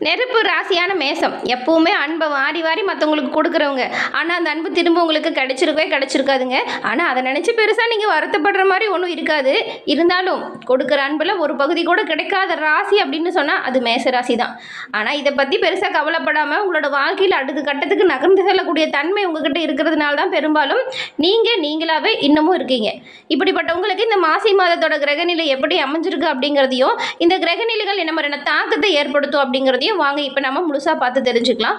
நெருப்பு ராசியான மேசம் எப்பவுமே அன்பை வாரி வாரி மற்றவங்களுக்கு கொடுக்குறவங்க. ஆனால் அந்த அன்பு திரும்ப உங்களுக்கு கிடைச்சிருக்காதுங்க. ஆனால் அதை நினச்சி பெருசாக நீங்கள் வருத்தப்படுற மாதிரி ஒன்றும் இருக்காது. இருந்தாலும் கொடுக்குற அன்பில் ஒரு பகுதி கூட கிடைக்காத ராசி அப்படின்னு சொன்னால் அது மேச ராசி தான். ஆனால் இதை பற்றி பெருசாக கவலைப்படாமல் உங்களோட வாழ்க்கையில் அடுத்த கட்டத்துக்கு நகர்ந்து செல்லக்கூடிய தன்மை உங்ககிட்ட இருக்கிறதுனால தான் பெரும்பாலும் நீங்களாகவே இன்னமும் இருக்கீங்க. இப்படிப்பட்டவங்களுக்கு இந்த மாசி மாதத்தோட கிரகநிலை எப்படி அமைஞ்சிருக்கு அப்படிங்கிறதையும், இந்த கிரகநிலைகள் என்ன மாதிரியான தாக்கத்தை ஏற்படுத்தும் அப்படிங்கிறதையும் வாங்க இப்போ நம்ம முழுசாக பார்த்து தெரிஞ்சுக்கலாம்.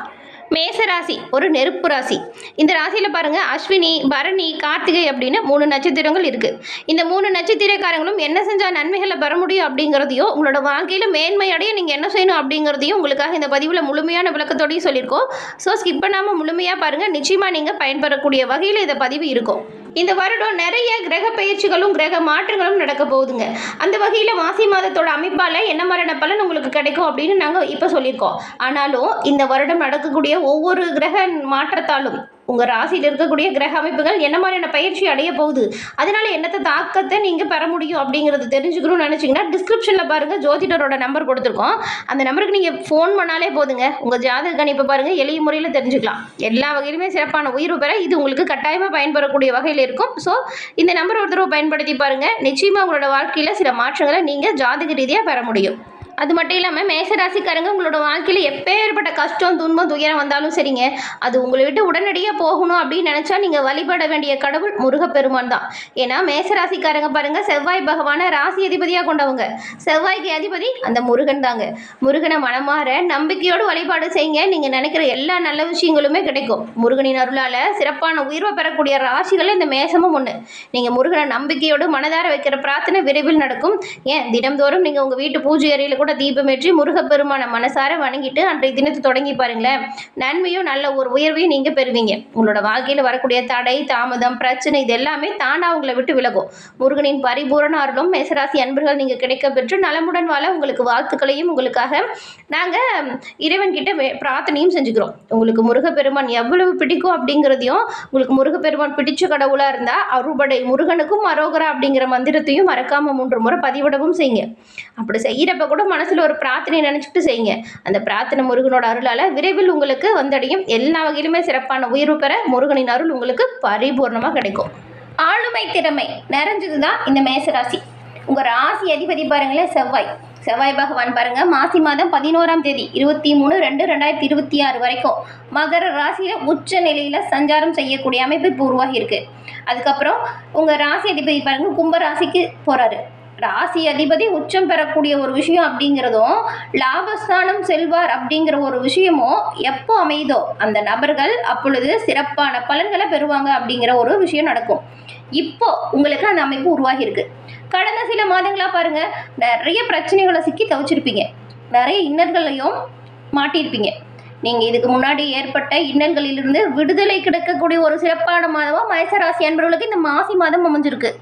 மேச ராசி ஒரு நெருப்பு ராசி. இந்த ராசியில் பாருங்கள், அஸ்வினி, பரணி, கார்த்திகை அப்படின்னு 3 நட்சத்திரங்கள் இருக்குது. இந்த 3 நட்சத்திரக்காரங்களும் என்ன செஞ்சால் நன்மைகளை பெற முடியும் அப்படிங்கிறதையும், உங்களோட வாழ்க்கையில் மேன்மை அடைய நீங்கள் என்ன செய்யணும் அப்படிங்கிறதையும் உங்களுக்காக இந்த பதிவில் முழுமையான விளக்கத்தோடையும் சொல்லியிருக்கோம். ஸோ ஸ்கிப் பண்ணாமல் முழுமையாக பாருங்கள். நிச்சயமாக நீங்கள் பயன்பெறக்கூடிய வகையில் இந்த பதிவு இருக்கும். இந்த வருடம் நிறைய கிரக பயிற்சிகளும் கிரக மாற்றங்களும் நடக்க போகுதுங்க. அந்த வகையில் மாசி மாதத்தோட அமைப்பால் என்ன மாதிரியான பலன் உங்களுக்கு கிடைக்கும் அப்படின்னு நாங்கள் இப்போ சொல்லியிருக்கோம். ஆனாலும் இந்த வருடம் நடக்கக்கூடிய ஒவ்வொரு கிரக மாற்றத்தாலும் உங்கள் ராசியில் இருக்கக்கூடிய கிரக அமைப்புகள் என்ன மாதிரியான பயிற்சி அடைய போகுது, அதனால என்னத்தை தாக்கத்தை நீங்கள் பெற முடியும் அப்படிங்கிறது தெரிஞ்சுக்கணும்னு நினச்சிங்கன்னா டிஸ்கிரிப்ஷனில் பாருங்கள், ஜோதிடரோட நம்பர் கொடுத்துருக்கோம். அந்த நம்பருக்கு நீங்கள் ஃபோன் பண்ணாலே போதுங்க. உங்கள் ஜாதக கணிப்பை பாருங்கள், எளிய முறையில் தெரிஞ்சுக்கலாம். எல்லா வகையிலுமே சிறப்பான உயர்வு பெற இது உங்களுக்கு கட்டாயமாக பயன்பெறக்கூடிய வகையில் இருக்கும். ஸோ இந்த நம்பர் ஒரு தடவை பயன்படுத்தி பாருங்கள். நிச்சயமாக உங்களோட வாழ்க்கையில் சில மாற்றங்களை நீங்கள் ஜாதக ரீதியாக பெற முடியும். அது மட்டும் இல்லாமல் மேசராசிக்காரங்க உங்களோட வாழ்க்கையில் எப்பேற்பட்ட கஷ்டம், துன்பம், துயரம் வந்தாலும் சரிங்க, அது உங்களை விட்டு உடனடியாக போகணும் அப்படின்னு நினச்சா நீங்கள் வழிபட வேண்டிய கடவுள் முருகப்பெருமான் தான். ஏன்னா மேசராசிக்காரங்க பாருங்கள், செவ்வாய் பகவானை ராசி அதிபதியாக கொண்டவங்க. செவ்வாய்க்கு அதிபதி அந்த முருகன் தாங்க. முருகனை மனமாற நம்பிக்கையோடு வழிபாடு செய்யுங்க. நீங்கள் நினைக்கிற எல்லா நல்ல விஷயங்களுமே கிடைக்கும். முருகனின் அருளால் சிறப்பான உயர்வை பெறக்கூடிய ராசிகள் இந்த மேசமும் ஒன்று. நீங்கள் முருகனை நம்பிக்கையோடு மனதார வைக்கிற பிரார்த்தனை விரைவில் நடக்கும். ஏன் தினம்தோறும் நீங்கள் உங்கள் வீட்டு பூஜை அறையில் கூட தீபமேற்றி முருகப்பெருமான மனசார வணங்கிட்டு அன்றைய தினத்தை தொடங்கி பாருங்களேன். நன்மையும் நல்ல ஒரு உயர்வையும் நீங்க பெறுவீங்க. உங்களோட வாழ்க்கையில் வரக்கூடிய தடை, தாமதம், பிரச்சனை இது எல்லாமே தானா உங்களை விட்டு விலகும். முருகனின் பரிபூரண அருளும் மேசராசி அன்பர்கள் நீங்க கிடைக்க பெற்று நலமுடன் வாழ உங்களுக்கு வாழ்த்துக்களையும் உங்களுக்காக நாங்க இறைவன் கிட்ட பிரார்த்தனையும் செஞ்சுக்கிறோம். உங்களுக்கு முருகப்பெருமான் எவ்வளவு பிடிக்கும் அப்படிங்கிறதையும், உங்களுக்கு முருகப்பெருமான் பிடிச்ச கடவுளா இருந்தா அறுபடை முருகனுக்கும் அரோகரா அப்படிங்கிற மந்திரத்தையும் மறக்காம 3 முறை பதிவிடவும் செய்யுங்க. அப்படி செய்யறப்ப கூட மனசுல ஒரு பிரார்த்தனை நினைச்சிட்டு செய்யுங்க. அந்த பிரார்த்தனை முருகனோட அருளால விரைவில் உங்களுக்கு வந்தடையும். எல்லா வகையிலுமே சிறப்பான உயர்வு பெற முருகனின் அருள் உங்களுக்கு பரிபூர்ணமா கிடைக்கும். ஆளுமை திறமை நிறைஞ்சதுதான் இந்த மேசராசி. உங்க ராசி அதிபதி பாருங்களேன், செவ்வாய் பகவான் பாருங்க, மாசி மாதம் 11ஆம் தேதி 23/2/2026 வரைக்கும் மகர ராசியில உச்ச நிலையில சஞ்சாரம் செய்யக்கூடிய அமைப்பு இப்போ உருவாகி இருக்கு. அதுக்கப்புறம் உங்க ராசி அதிபதி பாருங்க, கும்ப ராசிக்கு போறாரு. ராசி அதிபதி உச்சம் பெறக்கூடிய ஒரு விஷயம் அப்படிங்கிறதும், லாபஸ்தானம் செல்வார் அப்படிங்கிற ஒரு விஷயமும் எப்போ அமையுதோ அந்த நபர்கள் அப்பொழுது சிறப்பான பலன்களை பெறுவாங்க அப்படிங்கிற ஒரு விஷயம் நடக்கும். இப்போ உங்களுக்கு அந்த அமைப்பு உருவாகி இருக்கு. கடந்த சில மாதங்களா பாருங்க, நிறைய பிரச்சனைகளை சிக்கி தவிச்சிருப்பீங்க, நிறைய இன்னல்களையும் மாட்டியிருப்பீங்க. நீங்கள் இதுக்கு முன்னாடி ஏற்பட்ட இன்னல்களிலிருந்து விடுதலை கிடைக்கக்கூடிய ஒரு சிறப்பான மாதமாக மேசராசி அன்பர்களுக்கு இந்த மாசி மாதம் அமைஞ்சிருக்கு.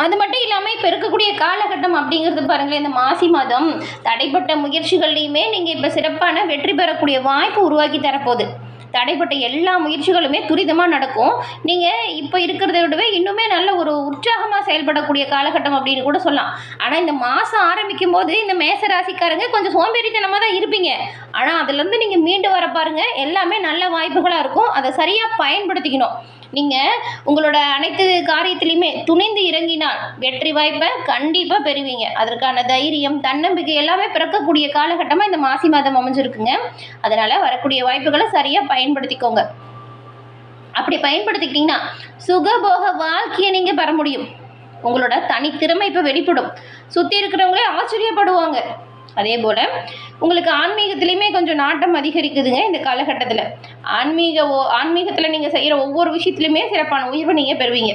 அது மட்டும் இல்லாமல் இப்போ இருக்கக்கூடிய காலகட்டம் அப்படிங்கிறது பாருங்களேன், இந்த மாசி மாதம் தடைப்பட்ட முயற்சிகள்லையுமே நீங்கள் இப்போ சிறப்பான வெற்றி பெறக்கூடிய வாய்ப்பு உருவாக்கி தரப்போகுது. தடைப்பட்ட எல்லா முயற்சிகளுமே துரிதமாக நடக்கும். நீங்கள் இப்போ இருக்கிறத விடவே இன்னுமே நல்ல ஒரு உற்சாகமாக செயல்படக்கூடிய காலகட்டம் அப்படின்னு கூட சொல்லலாம். ஆனால் இந்த மாதம் ஆரம்பிக்கும் போது இந்த மேசராசிக்காரங்க கொஞ்சம் சோம்பேறித்தனமாக தான் இருப்பீங்க. ஆனால் அதுலேருந்து நீங்கள் மீண்டு வர பாருங்கள், எல்லாமே நல்ல வாய்ப்புகளாக இருக்கும். அதை சரியாக பயன்படுத்திக்கணும். நீங்கள் உங்களோட அனைத்து காரியத்திலையுமே துணிந்து இறங்கினால் வெற்றி வாய்ப்பை கண்டிப்பாக பெறுவீங்க. அதற்கான தைரியம், தன்னம்பிக்கை எல்லாமே பிறக்கக்கூடிய காலகட்டமாக இந்த மாசி மாதம் அமைஞ்சிருக்குங்க. அதனால் வரக்கூடிய வாய்ப்புகளை சரியாக பயன்படுத்திக்கோங்க. அப்படி பயன்படுத்திக்கிட்டிங்கன்னா சுகபோக வாழ்க்கையை நீங்கள் பெற முடியும். உங்களோட தனித்திறமை இப்போ வெளிப்படும். சுற்றி இருக்கிறவங்களே ஆச்சரியப்படுவாங்க. அதே போல் உங்களுக்கு ஆன்மீகத்துலேயுமே கொஞ்சம் நாட்டம் அதிகரிக்குதுங்க இந்த காலகட்டத்தில். ஆன்மீகத்தில் நீங்கள் செய்கிற ஒவ்வொரு விஷயத்துலையுமே சிறப்பான உயர்வை நீங்கள் பெறுவீங்க.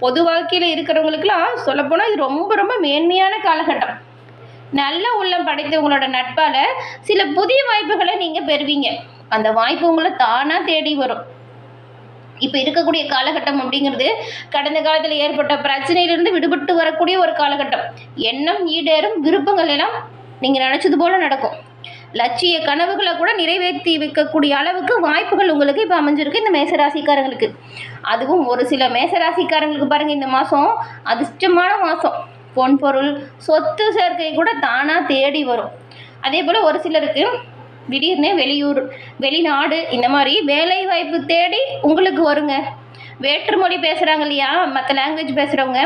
பொது வாழ்க்கையில் இருக்கிறவங்களுக்கெல்லாம் சொல்லப்போனால் இது ரொம்ப ரொம்ப மேன்மையான காலகட்டம். நல்ல உள்ளம் படைத்தவங்களோட நட்பால் சில புதிய வாய்ப்புகளை நீங்கள் பெறுவீங்க. அந்த வாய்ப்பு உங்களை தானாக தேடி வரும். இப்போ இருக்கக்கூடிய காலகட்டம் அப்படிங்கிறது கடந்த காலத்தில் ஏற்பட்ட பிரச்சனையிலிருந்து விடுபட்டு வரக்கூடிய ஒரு காலகட்டம். எண்ணம் ஈடேறும், விருப்பங்கள் எல்லாம் நீங்கள் நினச்சது போல் நடக்கும். லட்சிய கனவுகளை கூட நிறைவேற்றி வைக்கக்கூடிய அளவுக்கு வாய்ப்புகள் உங்களுக்கு இப்போ அமைஞ்சிருக்கு இந்த மேசராசிக்காரங்களுக்கு. அதுவும் ஒரு சில மேசராசிக்காரங்களுக்கு பாருங்கள், இந்த மாதம் அதிர்ஷ்டமான மாதம். பொன் பொருள் சொத்து சேர்க்கை கூட தானாக தேடி வரும். அதே போல் ஒரு சிலருக்கு திடீர்னு வெளியூர், வெளிநாடு இந்த மாதிரி வேலை வாய்ப்பு தேடி உங்களுக்கு வருங்க. வேற்றுமொழி பேசுகிறாங்க இல்லையா, மற்ற லாங்குவேஜ் பேசுகிறவங்க,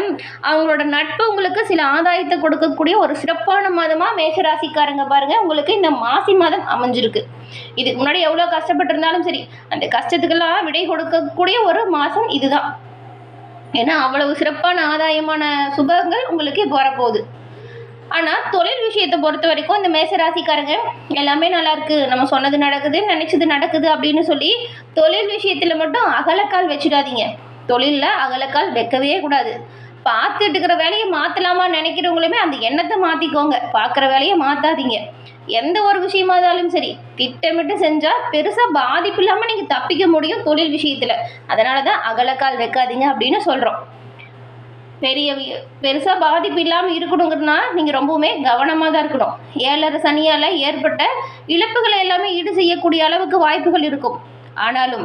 அவங்களோட நட்பு உங்களுக்கு சில ஆதாயத்தை கொடுக்கக்கூடிய ஒரு சிறப்பான மாதமாக மேஷராசிக்காரங்க பாருங்கள் உங்களுக்கு இந்த மாசி மாதம் அமைஞ்சிருக்கு. இதுக்கு முன்னாடி எவ்வளோ கஷ்டப்பட்டிருந்தாலும் சரி, அந்த கஷ்டத்துக்கெல்லாம் விடை கொடுக்கக்கூடிய ஒரு மாதம் இதுதான். ஏன்னா அவ்வளவு சிறப்பான ஆதாயமான சுபங்கள் உங்களுக்கு இப்போ வரப்போகுது. ஆனால் தொழில் விஷயத்தை பொறுத்த வரைக்கும் இந்த மேசராசிக்காரங்க எல்லாமே நல்லா இருக்குது, நம்ம சொன்னது நடக்குது, நினச்சது நடக்குது அப்படின்னு சொல்லி தொழில் விஷயத்தில் மட்டும் அகலக்கால் வச்சிடாதீங்க. தொழிலில் அகலக்கால் வைக்கவே கூடாது. பார்த்துட்டு இருக்கிற வேலையை மாற்றலாமா நினைக்கிறவங்களுமே அந்த எண்ணத்தை மாற்றிக்கோங்க. பார்க்குற வேலையை மாற்றாதீங்க. எந்த ஒரு விஷயமா இருந்தாலும் சரி திட்டமிட்டு செஞ்சால் பெருசாக பாதிப்பு இல்லாமல் நீங்கள் தப்பிக்க முடியும் தொழில் விஷயத்தில். அதனால தான் அகலக்கால் வைக்காதீங்க அப்படின்னு சொல்கிறோம். பெருசாக பாதிப்பு இல்லாமல் இருக்கணுங்கிறதுனா நீங்கள் ரொம்பவுமே கவனமாக தான் இருக்கணும். 7.5 சனியால் ஏற்பட்ட இழப்புகளை எல்லாமே ஈடு செய்யக்கூடிய அளவுக்கு வாய்ப்புகள் இருக்கும். ஆனாலும்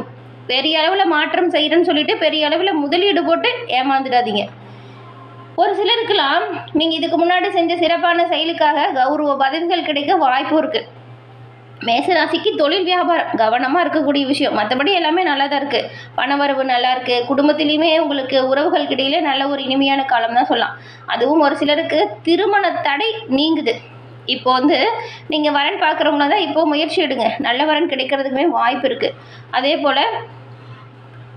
பெரிய அளவில் மாற்றம் செய்கிறேன்னு சொல்லிட்டு பெரிய அளவில் முதலீடு போட்டு ஏமாந்துடாதீங்க. ஒரு சிலருக்கெல்லாம் நீங்கள் இதுக்கு முன்னாடி செஞ்ச சிறப்பான செயலுக்காக கௌரவ பதவிகள் கிடைக்க வாய்ப்பு இருக்குது. மேசராசிக்கு தொழில் வியாபாரம் கவனமாக இருக்கக்கூடிய விஷயம். மற்றபடி எல்லாமே நல்லா தான் இருக்குது. பணவரவு நல்லா இருக்குது. குடும்பத்திலையுமே உங்களுக்கு உறவுகளுக்கு இடையிலே நல்ல ஒரு இனிமையான காலம் தான் சொல்லலாம். அதுவும் ஒரு சிலருக்கு திருமண தடை நீங்குது. இப்போ நீங்கள் வரன் பார்க்குறவங்கள தான் இப்போ முயற்சி எடுங்க. நல்ல வரன் கிடைக்கிறதுக்குமே வாய்ப்பு இருக்குது. அதே போல்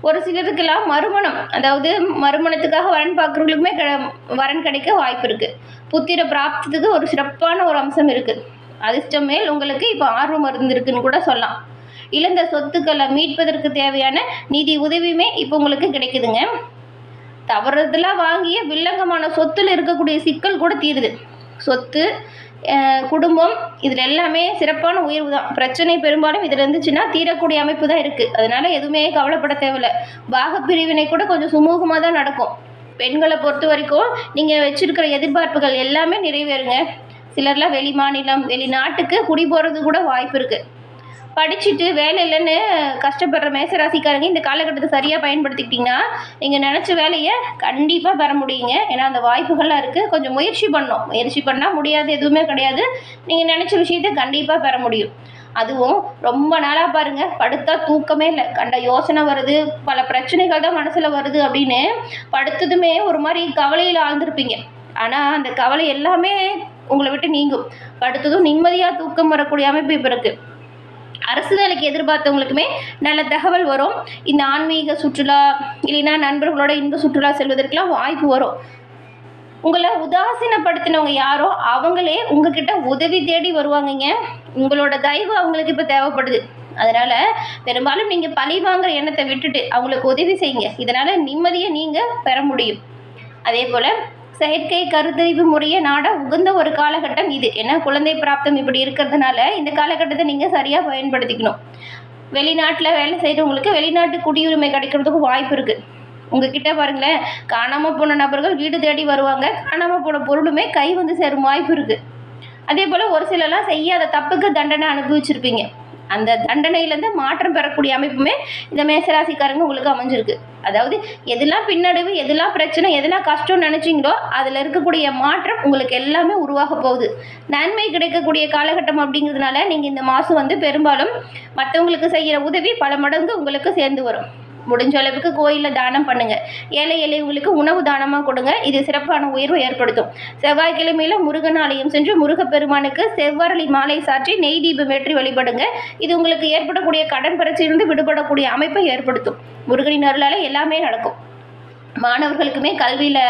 ஒரு சிலருக்கெல்லாம் மறுமணம், அதாவது மறுமணத்துக்காக வரன் பார்க்குறவங்களுக்குமே வரன் கிடைக்க வாய்ப்பு இருக்குது. புத்திர பிராப்தத்துக்கு ஒரு சிறப்பான ஒரு அம்சம் இருக்குது. அதிர்ஷ்டம் மேல் உங்களுக்கு இப்போ ஆர்வம் இருந்திருக்குன்னு கூட சொல்லலாம். இழந்த சொத்துக்களை மீட்பதற்கு தேவையான நிதி உதவியுமே இப்போ உங்களுக்கு கிடைக்குதுங்க. தவறுதலாக வாங்கிய வில்லங்கமான சொத்துல இருக்கக்கூடிய சிக்கல் கூட தீருது. சொத்து, குடும்பம் இதில் எல்லாமே சிறப்பான உயர்வு தான். பிரச்சனை பெரும்பாலும் இதில் இருந்துச்சுன்னா தீரக்கூடிய அமைப்பு தான் இருக்குது. அதனால் எதுவுமே கவலைப்பட தேவையில்லை. பாகப்பிரிவினை கூட கொஞ்சம் சுமூகமாக தான் நடக்கும். பெண்களை பொறுத்த வரைக்கும் நீங்கள் வச்சுருக்கிற எதிர்பார்ப்புகள் எல்லாமே நிறைவேறுங்க. சிலர்லாம் வெளி மாநிலம், வெளிநாட்டுக்கு குடி போகிறது கூட வாய்ப்பு இருக்குது. படிச்சுட்டு வேலை இல்லைன்னு கஷ்டப்படுற மேசராசிக்காரங்க இந்த காலகட்டத்தை சரியாக பயன்படுத்திக்கிட்டிங்கன்னா நீங்கள் நினச்ச வேலையை கண்டிப்பாக பெற முடியுங்க. ஏன்னா அந்த வாய்ப்புகள்லாம் இருக்குது. கொஞ்சம் முயற்சி பண்ணணும். முயற்சி பண்ணால் முடியாது எதுவுமே கிடையாது. நீங்கள் நினச்ச விஷயத்தை கண்டிப்பாக பெற முடியும். அதுவும் ரொம்ப நாளாக பாருங்கள், படுத்தா தூக்கமே இல்லை, கண்ட யோசனை வருது, பல பிரச்சனைகள் தான் மனசில் வருது அப்படின்னு படுத்ததுமே ஒரு மாதிரி கவலையில் ஆழ்ந்திருப்பீங்க. ஆனால் அந்த கவலை எல்லாமே உங்களை விட்டு நீங்கும். படுத்ததும் நிம்மதியாக தூக்கம் வரக்கூடிய அமைப்பு இப்போ இருக்குது. அரசு வேலைக்கு எதிர்பார்த்தவங்களுக்குமே நல்ல தகவல் வரும். இந்த ஆன்மீக சுற்றுலா இல்லைன்னா நண்பர்களோட இன்ப சுற்றுலா செல்வதற்கெல்லாம் வாய்ப்பு வரும். உங்களை உதாசீனப்படுத்தினவங்க யாரோ அவங்களே உங்ககிட்ட உதவி தேடி வருவாங்கங்க. உங்களோட தயவு அவங்களுக்கு இப்போ தேவைப்படுது. அதனால் பெரும்பாலும் நீங்கள் பழி வாங்குற எண்ணத்தை விட்டுட்டு அவங்களுக்கு உதவி செய்யுங்க. இதனால் நிம்மதியை நீங்கள் பெற முடியும். அதே போல் செயற்கை கருத்தறிவு முறையை நாட உகந்த ஒரு காலகட்டம் இது. ஏன்னா குழந்தை பிராப்தம் இப்படி இருக்கிறதுனால இந்த காலகட்டத்தை நீங்கள் சரியாக பயன்படுத்திக்கணும். வெளிநாட்டில் வேலை செய்கிறவங்களுக்கு வெளிநாட்டு குடியுரிமை கிடைக்கிறதுக்கு வாய்ப்பு இருக்குது. உங்ககிட்ட பாருங்களேன், காணாமல் போன நபர்கள் வீடு தேடி வருவாங்க. காணாமல் போன பொருளுமே கை சேரும் வாய்ப்பு இருக்குது. அதே போல் ஒரு சிலர்லாம் செய்யாத தப்புக்கு தண்டனை அனுபவிச்சிருப்பீங்க. அந்த தண்டனையிலேருந்து மாற்றம் பெறக்கூடிய அமைப்புமே இந்த மேசராசிக்காரங்க உங்களுக்கு அமைஞ்சிருக்கு. அதாவது எதெல்லாம் பின்னடைவு, எதெல்லாம் பிரச்சனை, எதெல்லாம் கஷ்டம்னு நினச்சிங்களோ அதில் இருக்கக்கூடிய மாற்றம் உங்களுக்கு எல்லாமே உருவாக போகுது. நன்மை கிடைக்கக்கூடிய காலகட்டம் அப்படிங்கிறதுனால நீங்கள் இந்த மாதம் பெரும்பாலும் மற்றவங்களுக்கு செய்கிற உதவி பல மடங்கு உங்களுக்கு சேர்ந்து வரும். முடிஞ்ச அளவுக்கு கோயிலில் தானம் பண்ணுங்கள். ஏழை எளியவங்களுக்கு உணவு தானமாக கொடுங்க. இது சிறப்பான உயர்வை ஏற்படுத்தும். செவ்வாய்க்கிழமையில் முருகன் ஆலயம் சென்று முருகப்பெருமானுக்கு செவ்வரளி மாலை சாற்றி நெய் தீபம் ஏற்றி வழிபடுங்க. இது உங்களுக்கு ஏற்படக்கூடிய கடன் பிரச்சனையிலிருந்து விடுபடக்கூடிய அமைப்பை ஏற்படுத்தும். முருகனின் அருளால் எல்லாமே நடக்கும். மாணவர்களுக்குமே கல்வியில்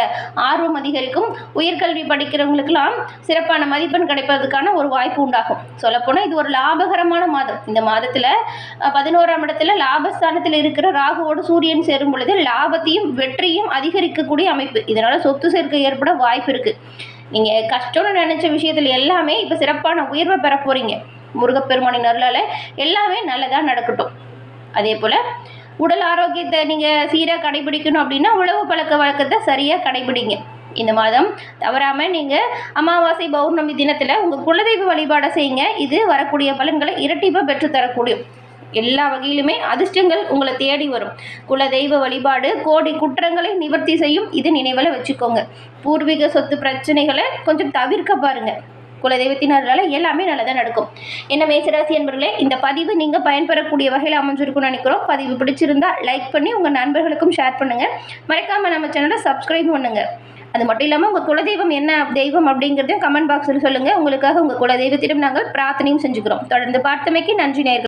ஆர்வம் அதிகரிக்கும். உயர்கல்வி படிக்கிறவங்களுக்கெல்லாம் சிறப்பான மதிப்பெண் கிடைப்பதற்கான ஒரு வாய்ப்பு உண்டாகும். சொல்லப்போனால் இது ஒரு லாபகரமான மாதம். இந்த மாதத்தில் 11ஆம் இடத்துல லாபஸ்தானத்தில் இருக்கிற ராகுவோடு சூரியன் சேரும் பொழுது லாபத்தையும் வெற்றியும் அதிகரிக்கக்கூடிய அமைப்பு. இதனால் சொத்து சேர்க்கை ஏற்பட வாய்ப்பு இருக்குது. நீங்கள் கஷ்டம்னு நினச்ச விஷயத்தில் எல்லாமே இப்போ சிறப்பான உயர்வை பெற போகிறீங்க. முருகப்பெருமானின் அருளால் எல்லாமே நல்லதாக நடக்கட்டும். அதே போல் உடல் ஆரோக்கியத்தை நீங்கள் சீராக கடைபிடிக்கணும் அப்படின்னா உணவு பழக்க வழக்கத்தை சரியாக கடைபிடிங்க. இந்த மாதம் தவறாமல் நீங்கள் அமாவாசை பௌர்ணமி தினத்தில் உங்கள் குலதெய்வ வழிபாடை செய்யுங்க. இது வரக்கூடிய பலன்களை இரட்டிப்பாக பெற்றுத்தரக்கூடிய எல்லா வகையிலுமே அதிர்ஷ்டங்கள் உங்களை தேடி வரும். குலதெய்வ வழிபாடு கோடி குற்றங்களை நிவர்த்தி செய்யும். இது நினைவில் வச்சுக்கோங்க. பூர்வீக சொத்து பிரச்சனைகளை கொஞ்சம் தவிர்க்க பாருங்கள். குலதெய்வத்தினரால் எல்லாமே நல்லதாக நடக்கும். என்ன மேசராசி என்பர்களே, இந்த பதிவு நீங்கள் பயன்பெறக்கூடிய வகையில் அமைஞ்சிருக்கும்னு நினைக்கிறோம். பதிவு பிடிச்சிருந்தா லைக் பண்ணி உங்கள் நண்பர்களுக்கும் ஷேர் பண்ணுங்கள். மறக்காமல் நம்ம சேனலை சப்ஸ்கிரைப் பண்ணுங்கள். அது மட்டும் இல்லாமல் உங்கள் குலதெய்வம் என்ன தெய்வம் அப்படிங்கிறதையும் கமெண்ட் பாக்ஸில் சொல்லுங்கள். உங்களுக்காக உங்கள் குலதெய்வத்திடம் நாங்கள் பிரார்த்தனையும் செஞ்சுக்கிறோம். தொடர்ந்து பார்த்தமைக்கு நன்றி நேயர்களே.